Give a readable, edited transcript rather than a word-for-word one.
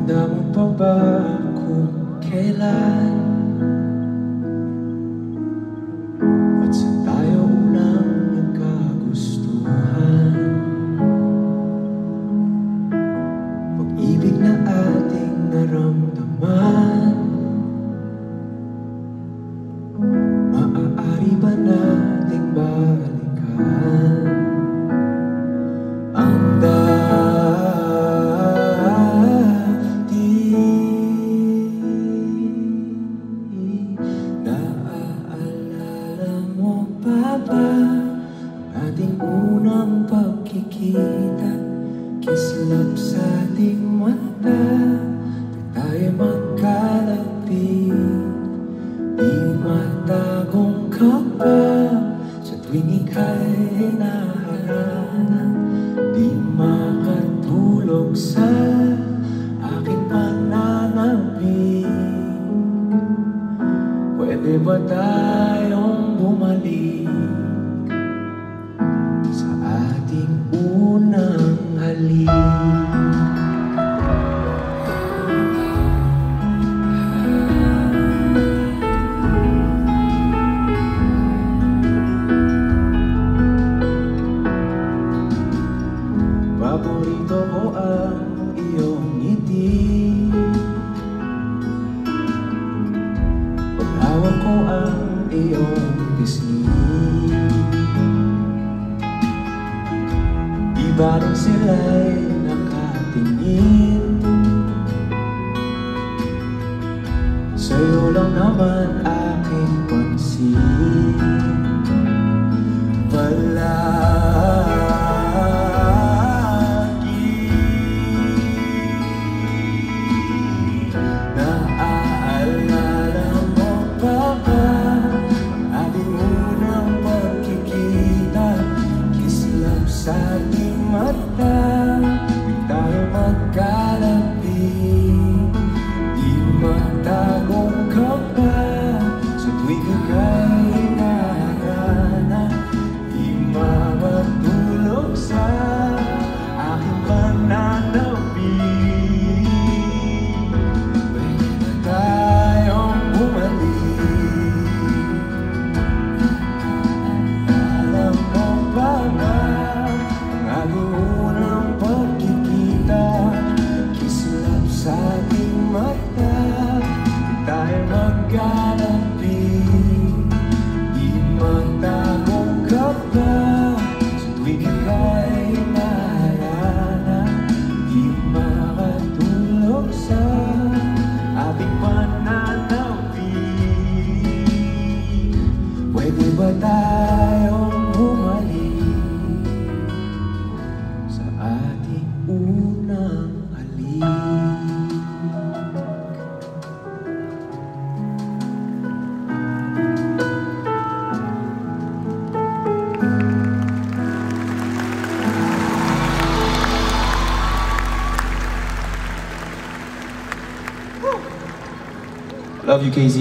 Handa mo pa ba kung kailan at saan tayo unang nagkagustuhan? Pag-ibig na ating naramdaman, maaari ba nating balikan ang naaalala mo pa ba ating unang pagkikita? Kislap sa ating mata, tayo magkalapit, di matagong kapag sa tuwing ika'y naharana, di makatulog sa aking pananabik. Pwede ba tayong bumalik sa ating unang halik? Paborito ko ang iyong ngiti, pag-hawak ko ang iyong pisngi, iba rin sila'y nakatingin. Sa'yo lang naman aking pansin. Naaalala mo pa ba ang ating unang pagkikita? Kislap sa ating mata, tayo magkalapit, di matagong kapag sa tuwing ika'y naharana, di makatulog sa aking pananabik. Pwede ba tayong bumalik? Alam mo ba ba ang ating unang pagkikita? Kislap sa ating mata, tayo magkalapit, di matagong kapag sa tuwing ika'y naharana, di makatulog sa ating pananabik. Pwede ba tayong bumalik sa ating unang halik? Love you, KZ.